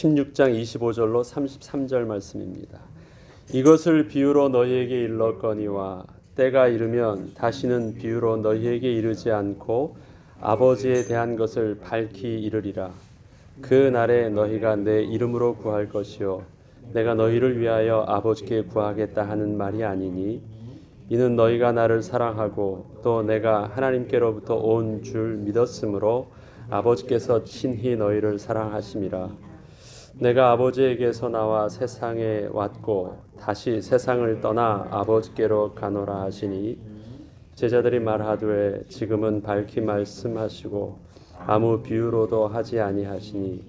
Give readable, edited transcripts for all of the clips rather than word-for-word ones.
16장 25절로 33절 말씀입니다. 이것을 비유로 너희에게 일렀거니와 때가 이르면 다시는 비유로 너희에게 이르지 않고 아버지에 대한 것을 밝히 이르리라. 그 날에 너희가 내 이름으로 구할 것이요 내가 너희를 위하여 아버지께 구하겠다 하는 말이 아니니 이는 너희가 나를 사랑하고 또 내가 하나님께로부터 온 줄 믿었으므로 아버지께서 친히 너희를 사랑하심이라. 내가 아버지에게서 나와 세상에 왔고 다시 세상을 떠나 아버지께로 가노라 하시니 제자들이 말하되 지금은 밝히 말씀하시고 아무 비유로도 하지 아니하시니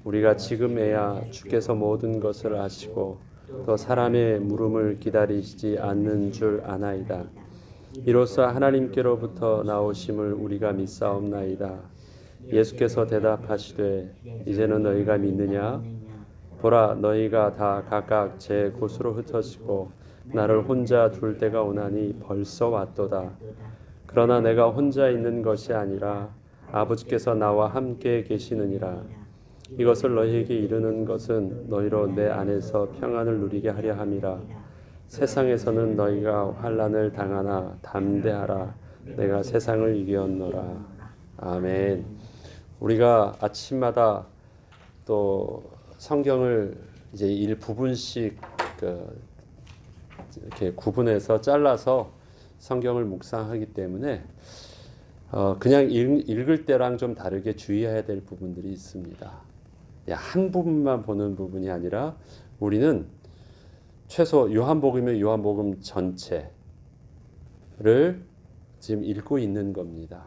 우리가 지금에야 주께서 모든 것을 아시고 또 사람의 물음을 기다리시지 않는 줄 아나이다. 이로써 하나님께로부터 나오심을 우리가 믿사옵나이다. 예수께서 대답하시되 이제는 너희가 믿느냐? 보라 너희가 다 각각 제 곳으로 흩어지고 나를 혼자 둘 때가 오나니 벌써 왔도다. 그러나 내가 혼자 있는 것이 아니라 아버지께서 나와 함께 계시느니라. 이것을 너희에게 이르는 것은 너희로 내 안에서 평안을 누리게 하려 함이라. 세상에서는 너희가 환난을 당하나 담대하라. 내가 세상을 이겼노라. 아멘. 우리가 아침마다 또 성경을 이제 일부분씩 이렇게 구분해서 잘라서 성경을 묵상하기 때문에 그냥 읽을 때랑 좀 다르게 주의해야 될 부분들이 있습니다. 한 부분만 보는 부분이 아니라 우리는 최소 요한복음이면 요한복음 전체를 지금 읽고 있는 겁니다.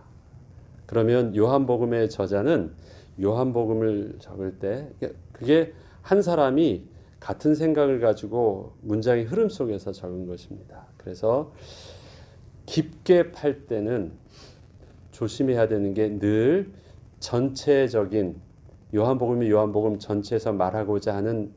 그러면 요한복음의 저자는 요한복음을 적을 때 그게 한 사람이 같은 생각을 가지고 문장의 흐름 속에서 적은 것입니다. 그래서 깊게 팔 때는 조심해야 되는 게 늘 전체적인 요한복음이 요한복음 전체에서 말하고자 하는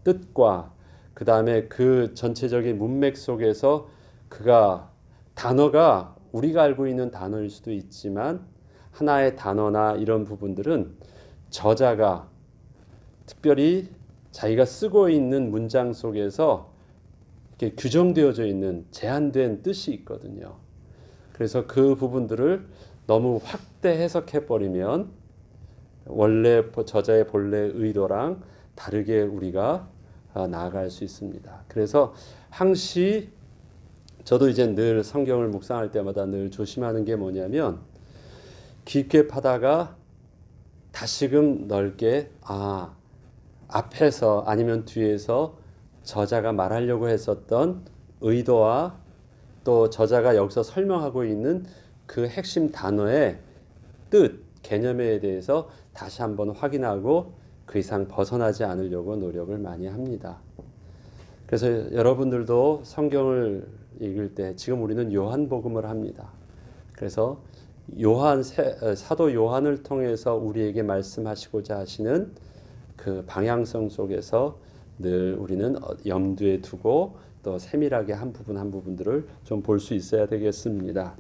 뜻과 그 다음에 그 전체적인 문맥 속에서 그가 단어가 우리가 알고 있는 단어일 수도 있지만 하나의 단어나 이런 부분들은 저자가 특별히 자기가 쓰고 있는 문장 속에서 이렇게 규정되어져 있는 제한된 뜻이 있거든요. 그래서 그 부분들을 너무 확대 해석해버리면 원래 저자의 본래 의도랑 다르게 우리가 나아갈 수 있습니다. 그래서 항시 저도 이제 늘 성경을 묵상할 때마다 늘 조심하는 게 뭐냐면 깊게 파다가 다시금 넓게 앞에서 아니면 뒤에서 저자가 말하려고 했었던 의도와 또 저자가 여기서 설명하고 있는 그 핵심 단어의 뜻, 개념에 대해서 다시 한번 확인하고 그 이상 벗어나지 않으려고 노력을 많이 합니다. 그래서 여러분들도 성경을 읽을 때 지금 우리는 요한복음을 합니다. 그래서 사도 요한을 통해서 우리에게 말씀하시고자 하시는 그 방향성 속에서 늘 우리는 염두에 두고 또 세밀하게 한 부분 한 부분들을 좀 볼 수 있어야 되겠습니다.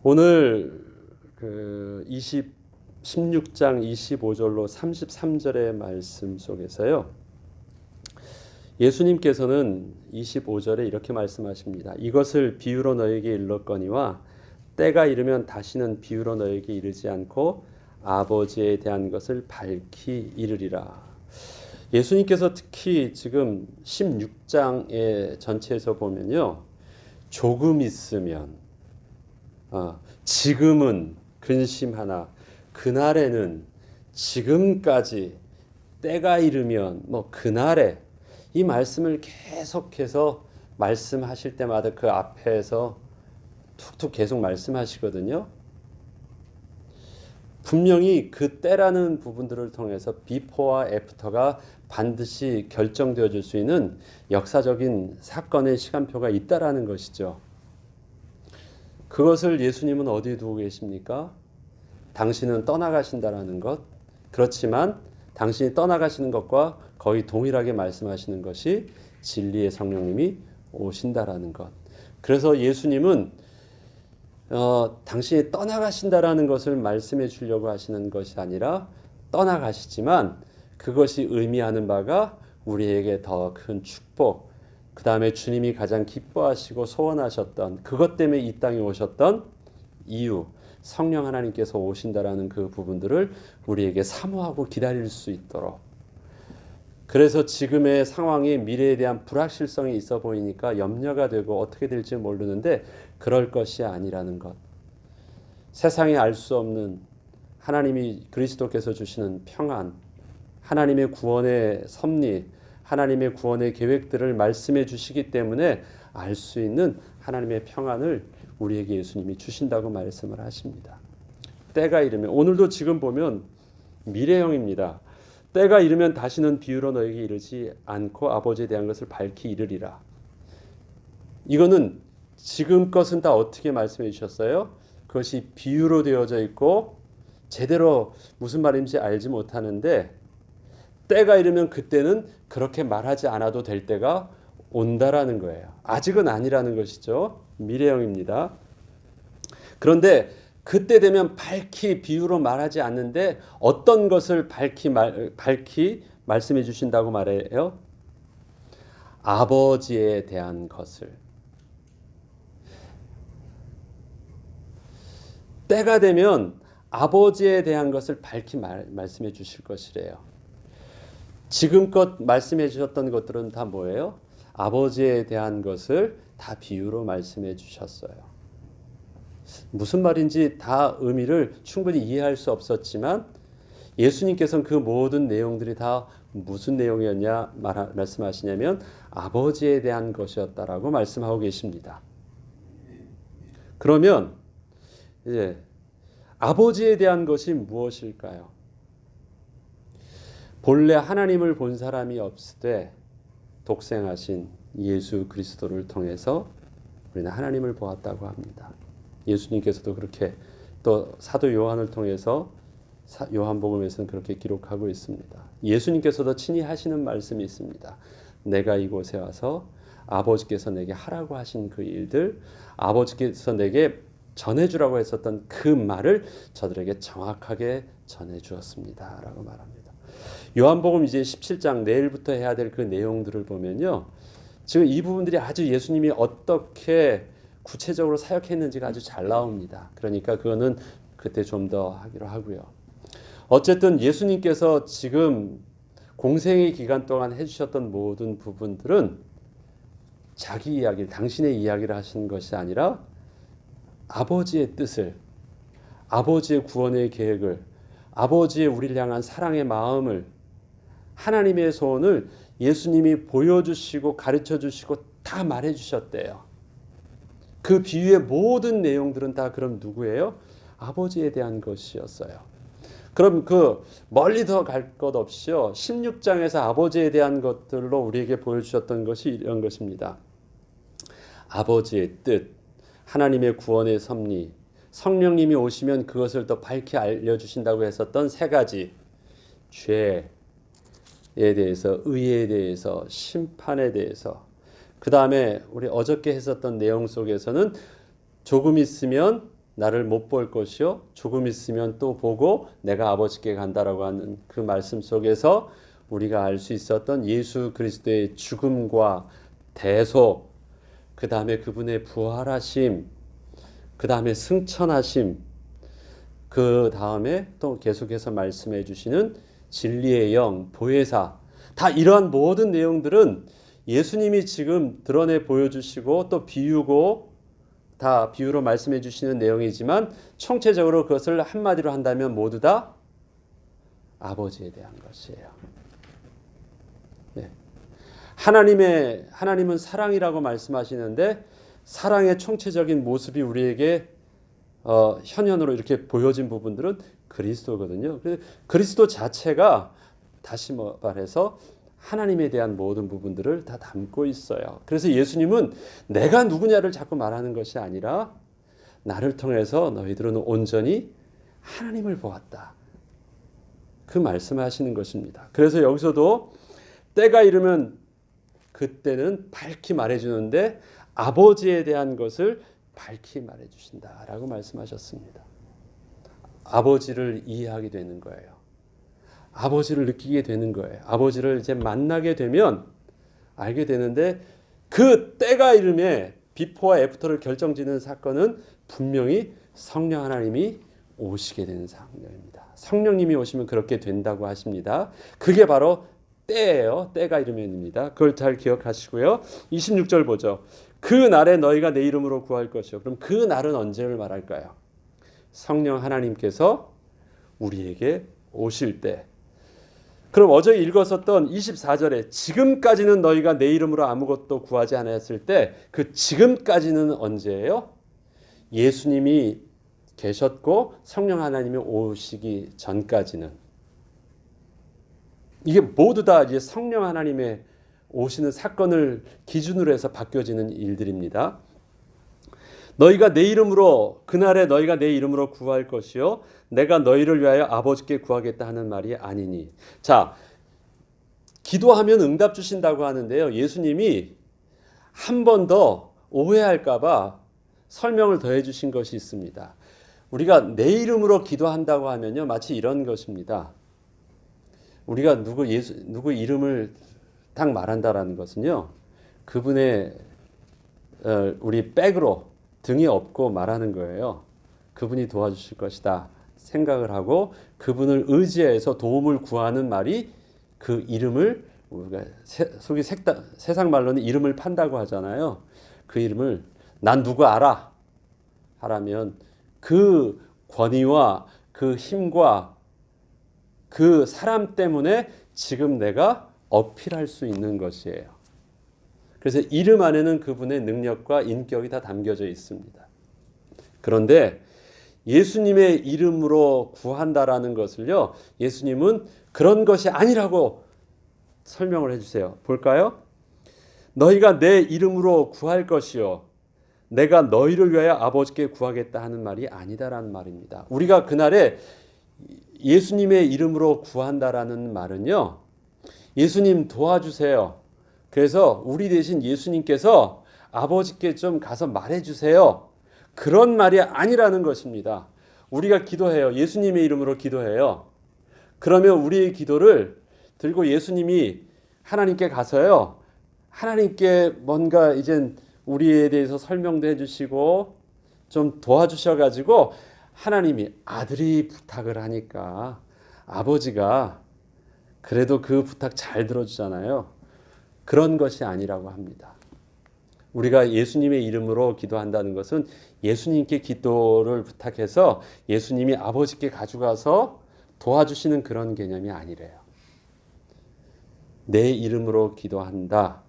오늘 16장 25절로 33절의 말씀 속에서요. 예수님께서는 25절에 이렇게 말씀하십니다. 이것을 비유로 너에게 일렀거니와 때가 이르면 다시는 비유로 너에게 이르지 않고 아버지에 대한 것을 밝히 이르리라. 예수님께서 특히 지금 16장의 전체에서 보면요. 조금 있으면 지금은 근심하나 그날에는 지금까지 때가 이르면 그날에 이 말씀을 계속해서 말씀하실 때마다 그 앞에서 툭툭 계속 말씀하시거든요. 분명히 그 때라는 부분들을 통해서 비포와 애프터가 반드시 결정되어질 수 있는 역사적인 사건의 시간표가 있다라는 것이죠. 그것을 예수님은 어디에 두고 계십니까? 당신은 떠나가신다라는 것. 그렇지만 당신이 떠나가시는 것과 거의 동일하게 말씀하시는 것이 진리의 성령님이 오신다라는 것. 그래서 예수님은 당신이 떠나가신다라는 것을 말씀해 주려고 하시는 것이 아니라 떠나가시지만 그것이 의미하는 바가 우리에게 더 큰 축복, 그 다음에 주님이 가장 기뻐하시고 소원하셨던 그것 때문에 이 땅에 오셨던 이유, 성령 하나님께서 오신다라는 그 부분들을 우리에게 사모하고 기다릴 수 있도록. 그래서 지금의 상황이 미래에 대한 불확실성이 있어 보이니까 염려가 되고 어떻게 될지 모르는데 그럴 것이 아니라는 것. 세상에 알 수 없는 하나님이 그리스도께서 주시는 평안, 하나님의 구원의 섭리, 하나님의 구원의 계획들을 말씀해 주시기 때문에 알 수 있는 하나님의 평안을 우리에게 예수님이 주신다고 말씀을 하십니다. 때가 이르면, 오늘도 지금 보면 미래형입니다. 때가 이르면 다시는 비유로 너에게 이르지 않고 아버지에 대한 것을 밝히 이르리라. 이거는 지금 것은 다 어떻게 말씀해 주셨어요? 그것이 비유로 되어져 있고 제대로 무슨 말인지 알지 못하는데 때가 이르면 그때는 그렇게 말하지 않아도 될 때가 온다라는 거예요. 아직은 아니라는 것이죠. 미래형입니다. 그런데 그때 되면 밝히 비유로 말하지 않는데 어떤 것을 밝히 말씀해 주신다고 말해요? 아버지에 대한 것을. 때가 되면 아버지에 대한 것을 밝히 말씀해 주실 것이래요. 지금껏 말씀해 주셨던 것들은 다 뭐예요? 아버지에 대한 것을 다 비유로 말씀해 주셨어요. 무슨 말인지 다 의미를 충분히 이해할 수 없었지만 예수님께서는 그 모든 내용들이 다 무슨 내용이었냐 말씀하시냐면 아버지에 대한 것이었다라고 말씀하고 계십니다. 그러면 이제 아버지에 대한 것이 무엇일까요? 본래 하나님을 본 사람이 없으되 독생하신 예수 그리스도를 통해서 우리는 하나님을 보았다고 합니다. 예수님께서도 그렇게 또 사도 요한을 통해서 요한복음에서는 그렇게 기록하고 있습니다. 예수님께서도 친히 하시는 말씀이 있습니다. 내가 이곳에 와서 아버지께서 내게 하라고 하신 그 일들, 아버지께서 내게 전해주라고 했었던 그 말을 저들에게 정확하게 전해주었습니다 라고 말합니다. 요한복음 이제 17장 내일부터 해야 될 그 내용들을 보면요, 지금 이 부분들이 아주 예수님이 어떻게 구체적으로 사역했는지가 아주 잘 나옵니다. 그러니까 그거는 그때 좀 더 하기로 하고요. 어쨌든 예수님께서 지금 공생의 기간 동안 해주셨던 모든 부분들은 자기 이야기를, 당신의 이야기를 하시는 것이 아니라 아버지의 뜻을, 아버지의 구원의 계획을, 아버지의 우리를 향한 사랑의 마음을, 하나님의 소원을 예수님이 보여주시고 가르쳐주시고 다 말해주셨대요. 그 비유의 모든 내용들은 다 그럼 누구예요? 아버지에 대한 것이었어요. 그럼 그 멀리 더 갈 것 없이요, 16장에서 아버지에 대한 것들로 우리에게 보여주셨던 것이 이런 것입니다. 아버지의 뜻, 하나님의 구원의 섭리, 성령님이 오시면 그것을 더 밝히 알려주신다고 했었던 세 가지, 죄에 대해서, 의에 대해서, 심판에 대해서, 그 다음에 우리 어저께 했었던 내용 속에서는 조금 있으면 나를 못 볼 것이요, 조금 있으면 또 보고 내가 아버지께 간다라고 하는 그 말씀 속에서 우리가 알 수 있었던 예수 그리스도의 죽음과 대속, 그 다음에 그분의 부활하심, 그 다음에 승천하심, 그 다음에 또 계속해서 말씀해 주시는 진리의 영, 보혜사, 다 이러한 모든 내용들은 예수님이 지금 드러내 보여주시고 또 비유고 다 비유로 말씀해 주시는 내용이지만 총체적으로 그것을 한마디로 한다면 모두 다 아버지에 대한 것이에요. 네. 하나님은 사랑이라고 말씀하시는데 사랑의 총체적인 모습이 우리에게 현현으로 이렇게 보여진 부분들은 그리스도거든요. 그리스도 자체가 다시 말해서 하나님에 대한 모든 부분들을 다 담고 있어요. 그래서 예수님은 내가 누구냐를 자꾸 말하는 것이 아니라 나를 통해서 너희들은 온전히 하나님을 보았다, 그 말씀하시는 것입니다. 그래서 여기서도 때가 이르면 그때는 밝히 말해주는데 아버지에 대한 것을 밝히 말해주신다라고 말씀하셨습니다. 아버지를 이해하게 되는 거예요. 아버지를 느끼게 되는 거예요. 아버지를 이제 만나게 되면 알게 되는데 그 때가 이름에 비포와 애프터를 결정짓는 사건은 분명히 성령 하나님이 오시게 되는 사건입니다. 성령님이 오시면 그렇게 된다고 하십니다. 그게 바로 때예요. 때가 이름입니다. 그걸 잘 기억하시고요. 26절 보죠. 그 날에 너희가 내 이름으로 구할 것이요. 그럼 그 날은 언제를 말할까요? 성령 하나님께서 우리에게 오실 때. 그럼 어제 읽었었던 24절에 지금까지는 너희가 내 이름으로 아무것도 구하지 않았을 때 그 지금까지는 언제예요? 예수님이 계셨고 성령 하나님이 오시기 전까지는. 이게 모두 다 이제 성령 하나님의 오시는 사건을 기준으로 해서 바뀌어지는 일들입니다. 너희가 내 이름으로 그날에 너희가 내 이름으로 구할 것이요 내가 너희를 위하여 아버지께 구하겠다 하는 말이 아니니. 자, 기도하면 응답 주신다고 하는데요. 예수님이 한 번 더 오해할까 봐 설명을 더해 주신 것이 있습니다. 우리가 내 이름으로 기도한다고 하면요. 마치 이런 것입니다. 우리가 누구 이름을 딱 말한다라는 것은요. 그분의 우리 백으로 등에 업고 말하는 거예요. 그분이 도와주실 것이다 생각을 하고 그분을 의지해서 도움을 구하는 말이 그 이름을 우리가 세상 말로는 이름을 판다고 하잖아요. 그 이름을 난 누구 알아 하라면 그 권위와 그 힘과 그 사람 때문에 지금 내가 어필할 수 있는 것이에요. 그래서 이름 안에는 그분의 능력과 인격이 다 담겨져 있습니다. 그런데 예수님의 이름으로 구한다라는 것을요, 예수님은 그런 것이 아니라고 설명을 해주세요. 볼까요? 너희가 내 이름으로 구할 것이요 내가 너희를 위하여 아버지께 구하겠다 하는 말이 아니다라는 말입니다. 우리가 그날에 예수님의 이름으로 구한다라는 말은요, 예수님 도와주세요. 그래서 우리 대신 예수님께서 아버지께 좀 가서 말해주세요. 그런 말이 아니라는 것입니다. 우리가 기도해요. 예수님의 이름으로 기도해요. 그러면 우리의 기도를 들고 예수님이 하나님께 가서요. 하나님께 뭔가 이젠 우리에 대해서 설명도 해주시고 좀 도와주셔가지고 하나님이 아들이 부탁을 하니까 아버지가 그래도 그 부탁 잘 들어주잖아요. 그런 것이 아니라고 합니다. 우리가 예수님의 이름으로 기도한다는 것은 예수님께 기도를 부탁해서 예수님이 아버지께 가져가서 도와주시는 그런 개념이 아니래요. 내 이름으로 기도한다.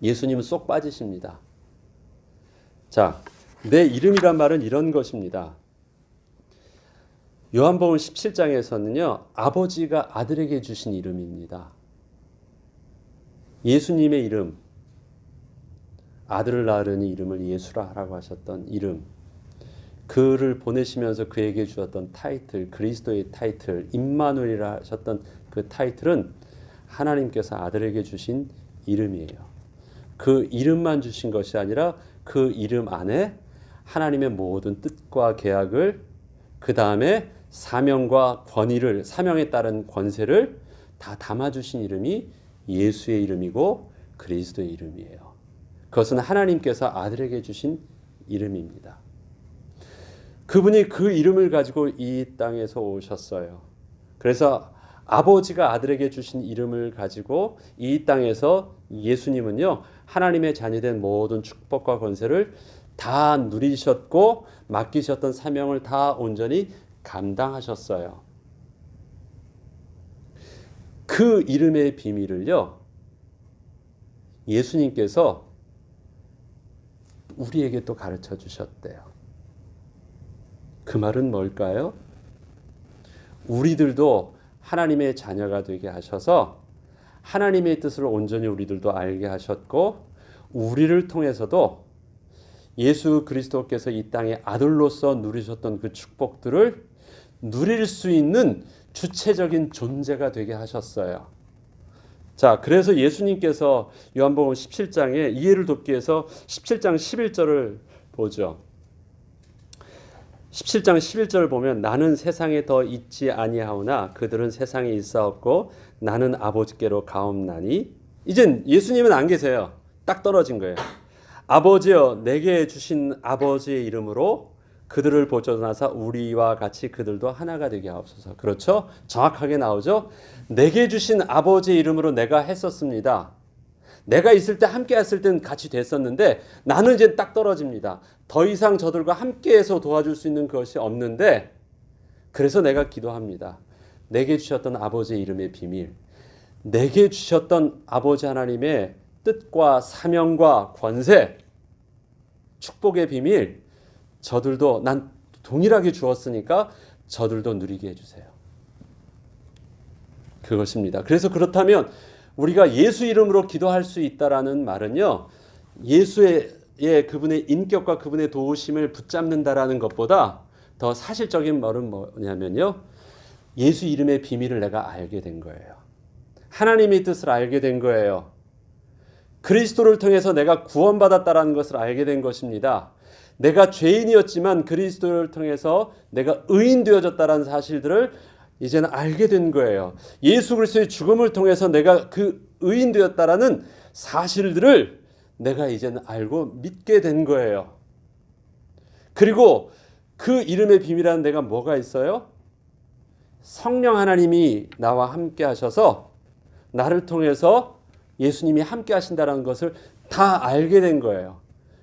예수님은 쏙 빠지십니다. 자, 내 이름이란 말은 이런 것입니다. 요한복음 17장에서는요. 아버지가 아들에게 주신 이름입니다. 예수님의 이름, 아들을 낳으려니 이름을 예수라 하라고 하셨던 이름, 그를 보내시면서 그에게 주었던 타이틀, 그리스도의 타이틀, 임마누엘이라 하셨던 그 타이틀은 하나님께서 아들에게 주신 이름이에요. 그 이름만 주신 것이 아니라 그 이름 안에 하나님의 모든 뜻과 계약을, 그 다음에 사명과 권위를, 사명에 따른 권세를 다 담아주신 이름이 예수의 이름이고 그리스도의 이름이에요. 그것은 하나님께서 아들에게 주신 이름입니다. 그분이 그 이름을 가지고 이 땅에서 오셨어요. 그래서 아버지가 아들에게 주신 이름을 가지고 이 땅에서 예수님은요, 하나님의 자녀된 모든 축복과 권세를 다 누리셨고 맡기셨던 사명을 다 온전히 감당하셨어요. 그 이름의 비밀을요, 예수님께서 우리에게 또 가르쳐 주셨대요. 그 말은 뭘까요? 우리들도 하나님의 자녀가 되게 하셔서 하나님의 뜻을 온전히 우리들도 알게 하셨고, 우리를 통해서도 예수 그리스도께서 이 땅에 아들로서 누리셨던 그 축복들을 누릴 수 있는 주체적인 존재가 되게 하셨어요. 자, 그래서 예수님께서 요한복음 17장에 이해를 돕기 위해서 17장 11절을 보죠. 17장 11절 보면 나는 세상에 더 있지 아니하오나 그들은 세상에 있사옵고 나는 아버지께로 가옵나니. 이젠 예수님은 안 계세요. 딱 떨어진 거예요. 아버지여 내게 주신 아버지의 이름으로 그들을 보존하사 우리와 같이 그들도 하나가 되게 하옵소서. 그렇죠? 정확하게 나오죠? 내게 주신 아버지의 이름으로 내가 했었습니다. 내가 있을 때 함께 했을 때는 같이 됐었는데 나는 이제 딱 떨어집니다. 더 이상 저들과 함께해서 도와줄 수 있는 것이 없는데 그래서 내가 기도합니다. 내게 주셨던 아버지의 이름의 비밀, 내게 주셨던 아버지 하나님의 뜻과 사명과 권세, 축복의 비밀, 저들도 난 동일하게 주었으니까 저들도 누리게 해주세요. 그것입니다. 그래서 그렇다면 우리가 예수 이름으로 기도할 수 있다라는 말은요, 예수의 그분의 인격과 그분의 도우심을 붙잡는다라는 것보다 더 사실적인 말은 뭐냐면요, 예수 이름의 비밀을 내가 알게 된 거예요. 하나님의 뜻을 알게 된 거예요. 그리스도를 통해서 내가 구원받았다라는 것을 알게 된 것입니다. 내가 죄인이었지만 그리스도를 통해서 내가 의인 되어졌다라는 사실들을 이제는 알게 된 거예요. 예수 그리스도의 죽음을 통해서 내가 그 의인 되었다라는 사실들을 내가 이제는 알고 믿게 된 거예요. 그리고 그 이름의 비밀이라는 데가 뭐가 있어요? 성령 하나님이 나와 함께 하셔서 나를 통해서 예수님이 함께 하신다는 것을 다 알게 된 거예요.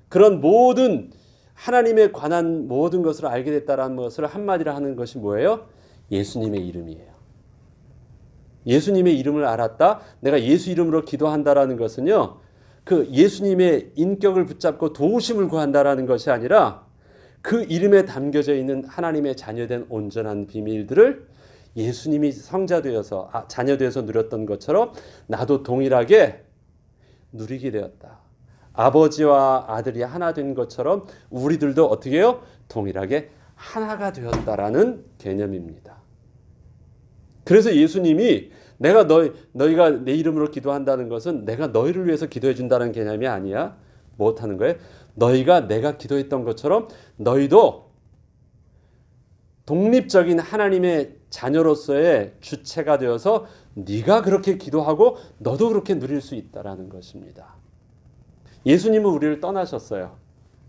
그런 모든 하나님에 관한 모든 것을 알게 됐다는 것을 한마디로 하는 것이 뭐예요? 예수님의 이름이에요. 예수님의 이름을 알았다. 내가 예수 이름으로 기도한다라는 것은요, 그 예수님의 인격을 붙잡고 도우심을 구한다라는 것이 아니라 그 이름에 담겨져 있는 하나님의 자녀된 온전한 비밀들을 예수님이 성자 되어서 자녀 되어서 누렸던 것처럼 나도 동일하게 누리게 되었다. 아버지와 아들이 하나 된 것처럼 우리들도 어떻게 해요? 동일하게 하나가 되었다라는 개념입니다. 그래서 예수님이 내가 너희가 내 이름으로 기도한다는 것은 내가 너희를 위해서 기도해 준다는 개념이 아니야. 못하는 거예요? 너희가 내가 기도했던 것처럼 너희도 독립적인 하나님의 자녀로서의 주체가 되어서 네가 그렇게 기도하고 너도 그렇게 누릴 수 있다라는 것입니다. 예수님은 우리를 떠나셨어요.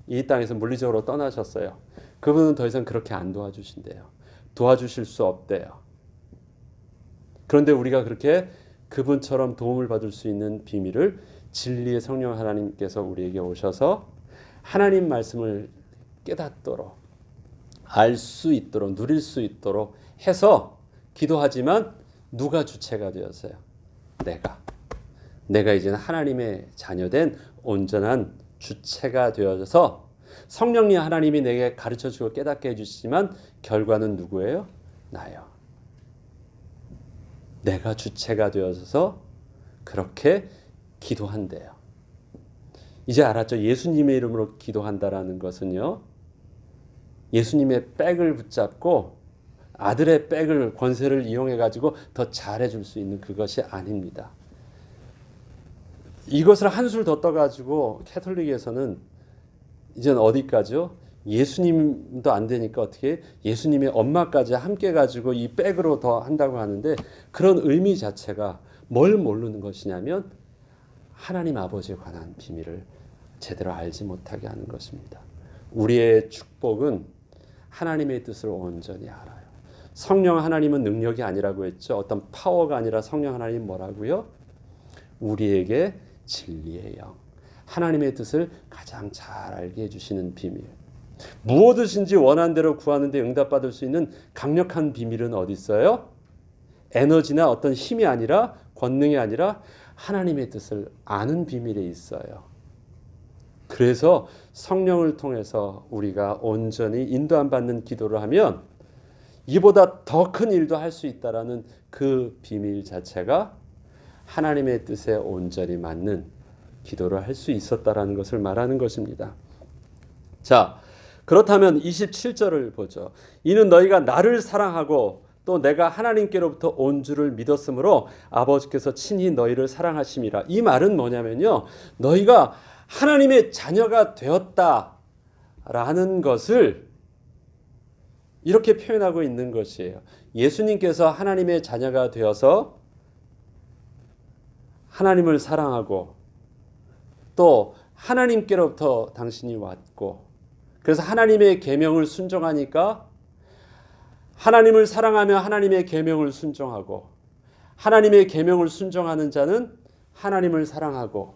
이 땅에서 물리적으로 떠나셨어요. 그분은 더 이상 그렇게 안 도와주신대요. 도와주실 수 없대요. 그런데 우리가 그렇게 그분처럼 도움을 받을 수 있는 비밀을 진리의 성령 하나님께서 우리에게 오셔서 하나님 말씀을 깨닫도록, 알 수 있도록, 누릴 수 있도록 해서 기도하지만 누가 주체가 되었어요? 내가 이제는 하나님의 자녀된 온전한 주체가 되어져서 성령님 하나님이 내게 가르쳐주고 깨닫게 해주시지만 결과는 누구예요? 나요. 내가 주체가 되어서 그렇게 기도한대요. 이제 알았죠? 예수님의 이름으로 기도한다라는 것은요, 예수님의 백을 붙잡고 아들의 백을, 권세를 이용해 가지고 더 잘해줄 수 있는 그것이 아닙니다. 이것을 한술 더 떠가지고 캐톨릭에서는 이제는 어디까지요? 예수님도 안 되니까 어떻게 예수님의 엄마까지 함께 가지고 이 백으로 더 한다고 하는데, 그런 의미 자체가 뭘 모르는 것이냐면 하나님 아버지에 관한 비밀을 제대로 알지 못하게 하는 것입니다. 우리의 축복은 하나님의 뜻을 온전히 알아요. 성령 하나님은 능력이 아니라고 했죠. 어떤 파워가 아니라 성령 하나님 뭐라고요? 우리에게 진리의 영, 하나님의 뜻을 가장 잘 알게 해주시는 비밀. 무엇이든지 원하는 대로 구하는데 응답받을 수 있는 강력한 비밀은 어디 있어요? 에너지나 어떤 힘이 아니라, 권능이 아니라 하나님의 뜻을 아는 비밀에 있어요. 그래서 성령을 통해서 우리가 온전히 인도함 받는 기도를 하면 이보다 더 큰 일도 할 수 있다라는 그 비밀 자체가 하나님의 뜻에 온전히 맞는 기도를 할 수 있었다라는 것을 말하는 것입니다. 자, 그렇다면 27절을 보죠. 이는 너희가 나를 사랑하고 또 내가 하나님께로부터 온 줄을 믿었으므로 아버지께서 친히 너희를 사랑하심이라. 이 말은 뭐냐면요, 너희가 하나님의 자녀가 되었다라는 것을 이렇게 표현하고 있는 것이에요. 예수님께서 하나님의 자녀가 되어서 하나님을 사랑하고 또 하나님께로부터 당신이 왔고 그래서 하나님의 계명을 순종하니까 하나님을 사랑하며 하나님의 계명을 순종하고 하나님의 계명을 순종하는 자는 하나님을 사랑하고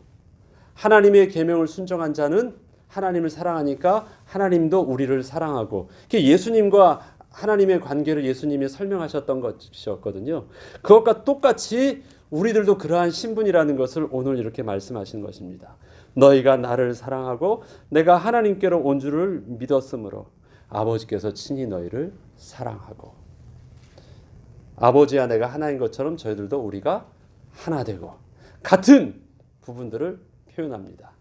하나님의 계명을 순종한 자는 하나님을 사랑하니까 하나님도 우리를 사랑하고 예수님과 하나님의 관계를 예수님이 설명하셨던 것이었거든요. 그것과 똑같이 우리들도 그러한 신분이라는 것을 오늘 이렇게 말씀하시는 것입니다. 너희가 나를 사랑하고 내가 하나님께로 온 줄을 믿었으므로 아버지께서 친히 너희를 사랑하고 아버지와 내가 하나인 것처럼 저희들도 우리가 하나 되고 같은 부분들을 표현합니다.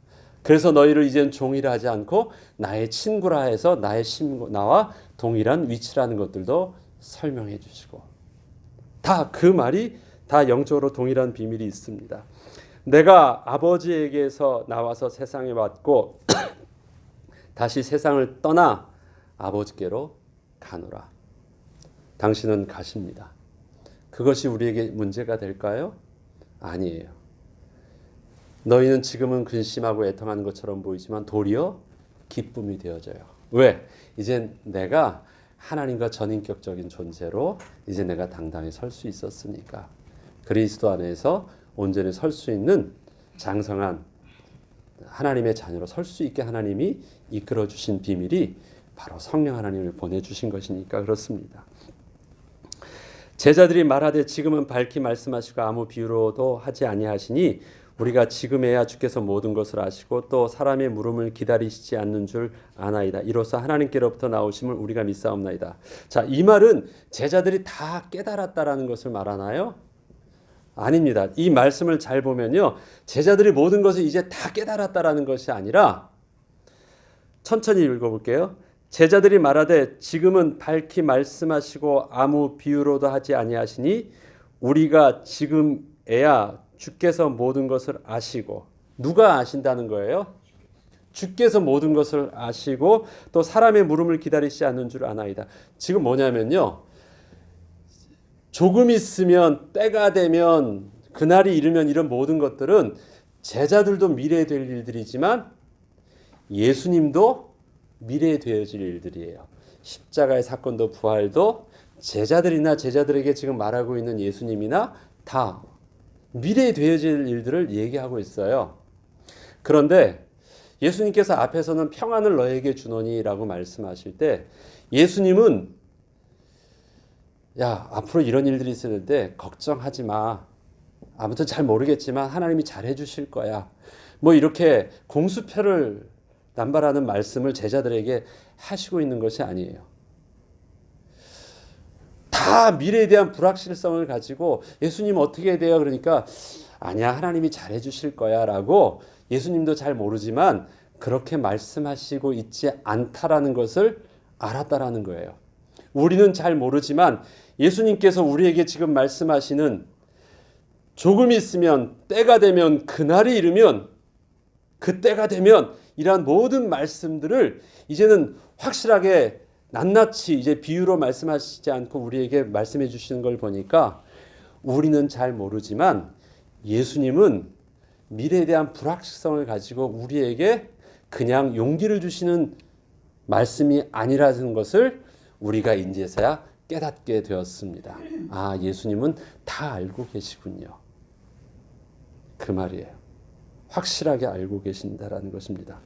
그래서 너희를 이젠 종이라 하지 않고 나의 친구라 해서 나와 동일한 위치라는 것들도 설명해 주시고 다 그 말이 다 영적으로 동일한 비밀이 있습니다. 내가 아버지에게서 나와서 세상에 왔고 다시 세상을 떠나 아버지께로 가노라. 당신은 가십니다. 그것이 우리에게 문제가 될까요? 아니에요. 너희는 지금은 근심하고 애통하는 것처럼 보이지만 도리어 기쁨이 되어져요. 왜? 이젠 내가 하나님과 전인격적인 존재로 이제 내가 당당히 설 수 있었으니까. 그리스도 안에서 온전히 설 수 있는 장성한 하나님의 자녀로 설 수 있게 하나님이 이끌어 주신 비밀이 바로 성령 하나님을 보내주신 것이니까 그렇습니다. 제자들이 말하되 지금은 밝히 말씀하시고 아무 비유로도 하지 아니하시니 우리가 지금에야 주께서 모든 것을 아시고 또 사람의 물음을 기다리시지 않는 줄 아나이다. 이로써 하나님께로부터 나오심을 우리가 믿사옵나이다. 자, 이 말은 제자들이 다 깨달았다라는 것을 말하나요? 아닙니다. 이 말씀을 잘 보면요, 제자들이 모든 것을 이제 다 깨달았다라는 것이 아니라 천천히 읽어볼게요. 제자들이 말하되 지금은 밝히 말씀하시고 아무 비유로도 하지 아니하시니 우리가 지금에야 주께서 모든 것을 아시고. 누가 아신다는 거예요? 주께서 모든 것을 아시고 또 사람의 물음을 기다리시지 않는 줄 아나이다. 지금 뭐냐면요, 조금 있으면 때가 되면 그날이 이르면 이런 모든 것들은 제자들도 미래에 될 일들이지만 예수님도 미래에 되어질 일들이에요. 십자가의 사건도 부활도 제자들이나 제자들에게 지금 말하고 있는 예수님이나 다 미래에 되어질 일들을 얘기하고 있어요. 그런데 예수님께서 앞에서는 평안을 너에게 주노니라고 말씀하실 때 예수님은 야, 앞으로 이런 일들이 있을 텐데 걱정하지 마. 아무튼 잘 모르겠지만 하나님이 잘해 주실 거야. 뭐 이렇게 공수표를 남발하는 말씀을 제자들에게 하시고 있는 것이 아니에요. 다 미래에 대한 불확실성을 가지고 예수님 어떻게 돼요? 그러니까 아니야, 하나님이 잘해 주실 거야 라고 예수님도 잘 모르지만 그렇게 말씀하시고 있지 않다라는 것을 알았다라는 거예요. 우리는 잘 모르지만 예수님께서 우리에게 지금 말씀하시는 조금 있으면 때가 되면 그날이 이르면 그때가 되면 이러한 모든 말씀들을 이제는 확실하게 낱낱이 이제 비유로 말씀하시지 않고 우리에게 말씀해 주시는 걸 보니까 우리는 잘 모르지만 예수님은 미래에 대한 불확실성을 가지고 우리에게 그냥 용기를 주시는 말씀이 아니라는 것을 우리가 이제서야 깨닫게 되었습니다. 아, 예수님은 다 알고 계시군요. 그 말이에요. 확실하게 알고 계신다라는 것입니다.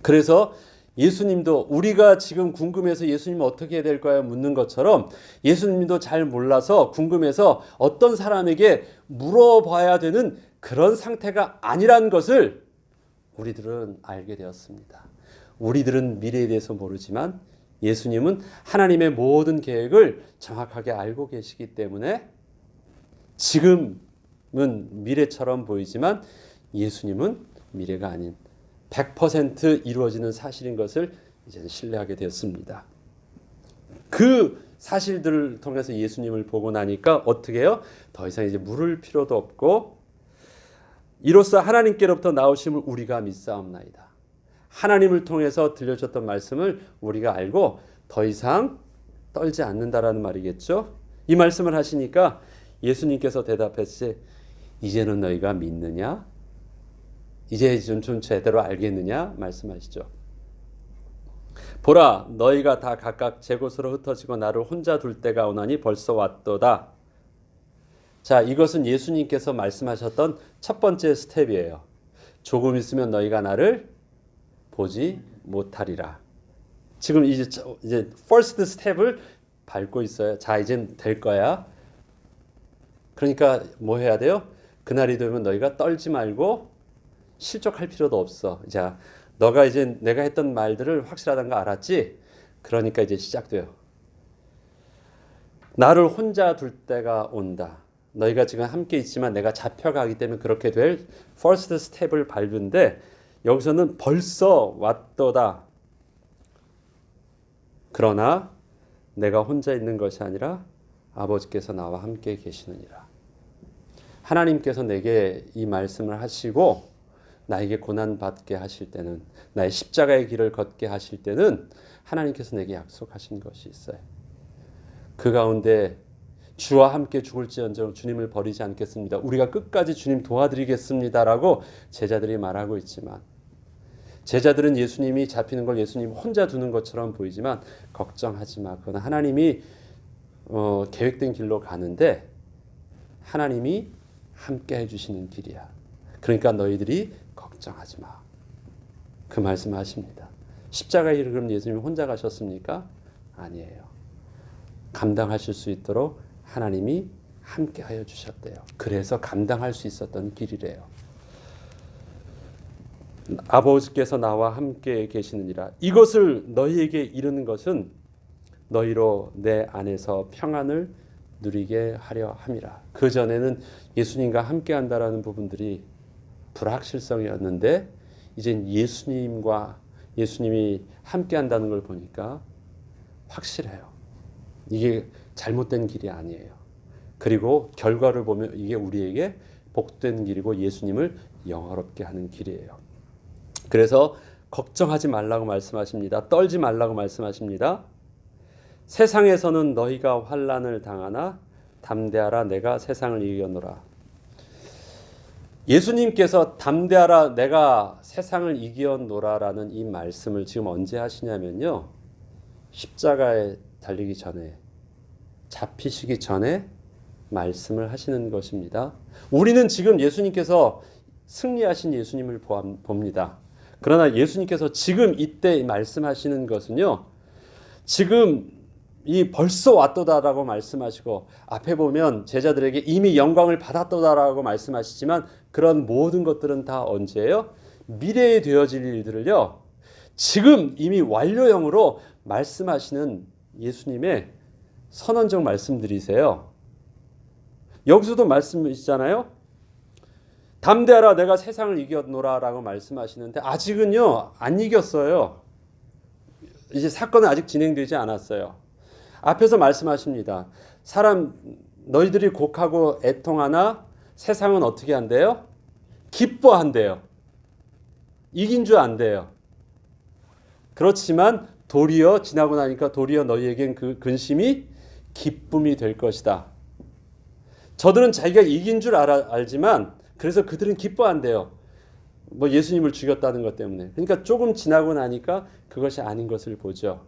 그래서 예수님도 우리가 지금 궁금해서 예수님 어떻게 해야 될까요? 묻는 것처럼 예수님도 잘 몰라서 궁금해서 어떤 사람에게 물어봐야 되는 그런 상태가 아니라는 것을 우리들은 알게 되었습니다. 우리들은 미래에 대해서 모르지만 예수님은 하나님의 모든 계획을 정확하게 알고 계시기 때문에 지금은 미래처럼 보이지만 예수님은 미래가 아닌 100% 이루어지는 사실인 것을 이제 신뢰하게 되었습니다. 그 사실들을 통해서 예수님을 보고 나니까 어떻게 해요? 더 이상 이제 물을 필요도 없고 이로써 하나님께로부터 나오심을 우리가 믿사옵나이다. 하나님을 통해서 들려줬던 말씀을 우리가 알고 더 이상 떨지 않는다라는 말이겠죠. 이 말씀을 하시니까 예수님께서 대답했지, 이제는 너희가 믿느냐? 이제 좀 제대로 알겠느냐? 말씀하시죠. 보라, 너희가 다 각각 제 곳으로 흩어지고 나를 혼자 둘 때가 오나니 벌써 왔도다. 자, 이것은 예수님께서 말씀하셨던 첫 번째 스텝이에요. 조금 있으면 너희가 나를 보지 못하리라. 지금 이제 first 스텝을 밟고 있어요. 자, 이젠 될 거야. 그러니까 뭐 해야 돼요? 그날이 되면 너희가 떨지 말고 실족할 필요도 없어. 자, 너가 이제 내가 했던 말들을 확실하다는 거 알았지? 그러니까 이제 시작돼요. 나를 혼자 둘 때가 온다. 너희가 지금 함께 있지만 내가 잡혀가기 때문에 그렇게 될 first 스텝을 밟은데 여기서는 벌써 왔도다. 그러나 내가 혼자 있는 것이 아니라 아버지께서 나와 함께 계시느니라. 하나님께서 내게 이 말씀을 하시고 나에게 고난받게 하실 때는, 나의 십자가의 길을 걷게 하실 때는 하나님께서 내게 약속하신 것이 있어요. 그 가운데 주와 함께 죽을지언정 주님을 버리지 않겠습니다. 우리가 끝까지 주님 도와드리겠습니다라고 제자들이 말하고 있지만, 제자들은 예수님이 잡히는 걸 예수님 혼자 두는 것처럼 보이지만 걱정하지 마. 그건 하나님이 계획된 길로 가는데 하나님이 함께 해주시는 길이야. 그러니까 너희들이 걱정하지 마. 그 말씀하십니다. 십자가의 일을 그럼 예수님이 혼자 가셨습니까? 아니에요. 감당하실 수 있도록 하나님이 함께 하여 주셨대요. 그래서 감당할 수 있었던 길이래요. 아버지께서 나와 함께 계시느니라. 이것을 너희에게 이르는 것은 너희로 내 안에서 평안을 누리게 하려 함이라. 그 전에는 예수님과 함께 한다라는 부분들이 불확실성이었는데 이젠 예수님이 함께 한다는 걸 보니까 확실해요. 이게 잘못된 길이 아니에요. 그리고 결과를 보면 이게 우리에게 복된 길이고 예수님을 영화롭게 하는 길이에요. 그래서 걱정하지 말라고 말씀하십니다. 떨지 말라고 말씀하십니다. 세상에서는 너희가 환난을 당하나 담대하라, 내가 세상을 이겼노라. 예수님께서 담대하라, 내가 세상을 이겼노라라는 이 말씀을 지금 언제 하시냐면요, 십자가에 달리기 전에, 잡히시기 전에 말씀을 하시는 것입니다. 우리는 지금 예수님께서 승리하신 예수님을 봅니다. 그러나 예수님께서 지금 이때 말씀하시는 것은요, 지금 이 벌써 왔도다라고 말씀하시고 앞에 보면 제자들에게 이미 영광을 받았도다라고 말씀하시지만 그런 모든 것들은 다 언제예요? 미래에 되어질 일들을요, 지금 이미 완료형으로 말씀하시는 예수님의 선언적 말씀들이세요. 여기서도 말씀이시잖아요. 담대하라, 내가 세상을 이겼노라 라고 말씀하시는데 아직은요 안 이겼어요. 이제 사건은 아직 진행되지 않았어요. 앞에서 말씀하십니다. 너희들이 곡하고 애통하나 세상은 어떻게 한대요? 기뻐한대요. 이긴 줄 안대요. 그렇지만 도리어 지나고 나니까 도리어 너희에겐 그 근심이 기쁨이 될 것이다. 저들은 자기가 이긴 줄 알지만 그래서 그들은 기뻐한대요. 뭐 예수님을 죽였다는 것 때문에. 그러니까 조금 지나고 나니까 그것이 아닌 것을 보죠.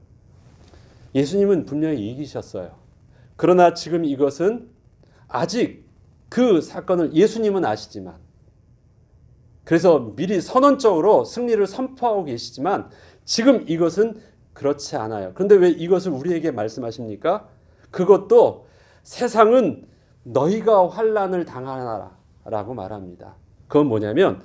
예수님은 분명히 이기셨어요. 그러나 지금 이것은 아직 그 사건을 예수님은 아시지만, 그래서 미리 선언적으로 승리를 선포하고 계시지만 지금 이것은 그렇지 않아요. 그런데 왜 이것을 우리에게 말씀하십니까? 그것도 세상은 너희가 환난을 당하나라 라고 말합니다. 그건 뭐냐면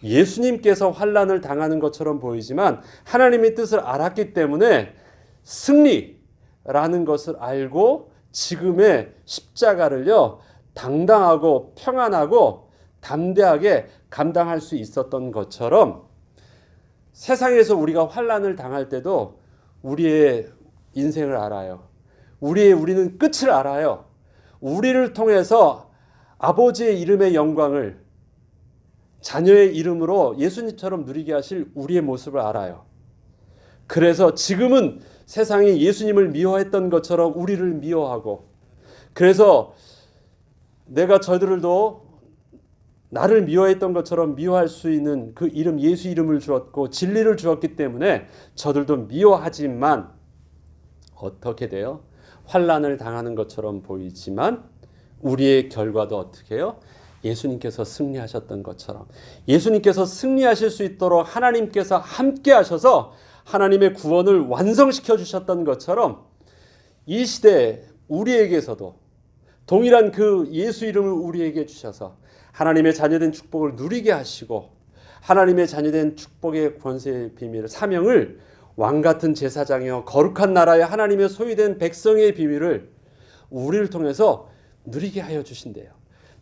예수님께서 환난을 당하는 것처럼 보이지만 하나님의 뜻을 알았기 때문에 승리라는 것을 알고 지금의 십자가를요 당당하고 평안하고 담대하게 감당할 수 있었던 것처럼 세상에서 우리가 환난을 당할 때도 우리의 인생을 알아요. 우리는 끝을 알아요. 우리를 통해서 아버지의 이름의 영광을 자녀의 이름으로 예수님처럼 누리게 하실 우리의 모습을 알아요. 그래서 지금은 세상이 예수님을 미워했던 것처럼 우리를 미워하고, 그래서 내가 저들도 나를 미워했던 것처럼 미워할 수 있는 그 이름, 예수 이름을 주었고 진리를 주었기 때문에 저들도 미워하지만 어떻게 돼요? 환난을 당하는 것처럼 보이지만 우리의 결과도 어떻게 해요? 예수님께서 승리하셨던 것처럼, 예수님께서 승리하실 수 있도록 하나님께서 함께 하셔서 하나님의 구원을 완성시켜 주셨던 것처럼 이 시대에 우리에게서도 동일한 그 예수 이름을 우리에게 주셔서 하나님의 자녀된 축복을 누리게 하시고, 하나님의 자녀된 축복의 권세의 비밀, 사명을 왕같은 제사장이여 거룩한 나라의 하나님의 소유된 백성의 비밀을 우리를 통해서 누리게 하여 주신대요.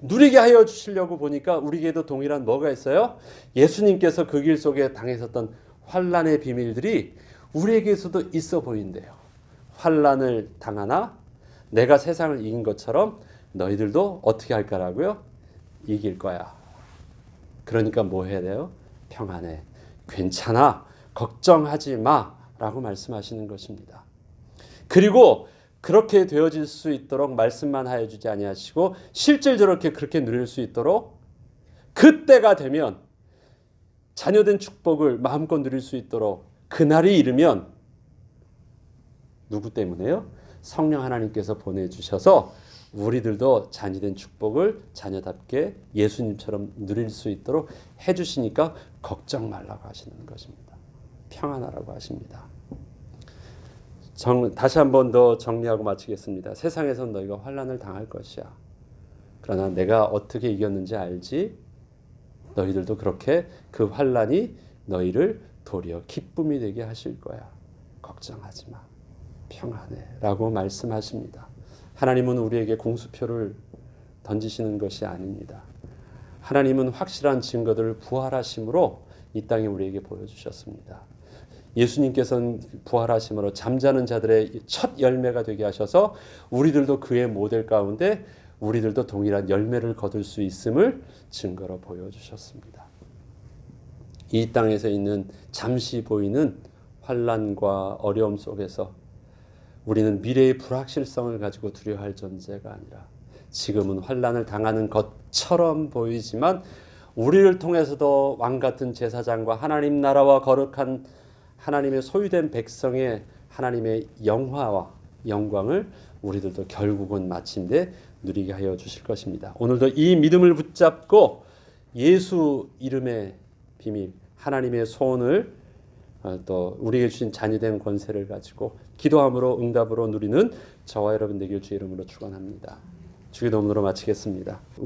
누리게 하여 주시려고 보니까 우리에게도 동일한 뭐가 있어요? 예수님께서 그 길 속에 당하셨던 환난의 비밀들이 우리에게서도 있어 보인대요. 환난을 당하나 내가 세상을 이긴 것처럼 너희들도 어떻게 할 거라고요? 이길 거야. 그러니까 뭐 해야 돼요? 평안해. 괜찮아. 걱정하지 마. 라고 말씀하시는 것입니다. 그리고 그렇게 되어질 수 있도록 말씀만 하여 주지 아니하시고 실질적으로 그렇게 누릴 수 있도록 그때가 되면 자녀된 축복을 마음껏 누릴 수 있도록 그날이 이르면 누구 때문에요? 성령 하나님께서 보내주셔서 우리들도 자녀된 축복을 자녀답게 예수님처럼 누릴 수 있도록 해주시니까 걱정 말라고 하시는 것입니다. 평안하라고 하십니다. 다시 한 번 더 정리하고 마치겠습니다. 세상에선 너희가 환난을 당할 것이야. 그러나 내가 어떻게 이겼는지 알지? 너희들도 그렇게 그 환난이 너희를 도리어 기쁨이 되게 하실 거야. 걱정하지 마. 평안해. 라고 말씀하십니다. 하나님은 우리에게 공수표를 던지시는 것이 아닙니다. 하나님은 확실한 증거들을 부활하심으로 이 땅에 우리에게 보여주셨습니다. 예수님께서는 부활하심으로 잠자는 자들의 첫 열매가 되게 하셔서 우리들도 그의 모델 가운데 우리들도 동일한 열매를 거둘 수 있음을 증거로 보여주셨습니다. 이 땅에서 있는 잠시 보이는 환난과 어려움 속에서 우리는 미래의 불확실성을 가지고 두려워할 존재가 아니라 지금은 환난을 당하는 것처럼 보이지만 우리를 통해서도 왕같은 제사장과 하나님 나라와 거룩한 하나님의 소유된 백성의 하나님의 영화와 영광을 우리들도 결국은 마침내 누리게 하여 주실 것입니다. 오늘도 이 믿음을 붙잡고 예수 이름의 비밀, 하나님의 소원을 또 우리에게 주신 자녀된 권세를 가지고 기도함으로 응답으로 누리는 저와 여러분 되길 주의 이름으로 축원합니다. 주기도문으로 마치겠습니다.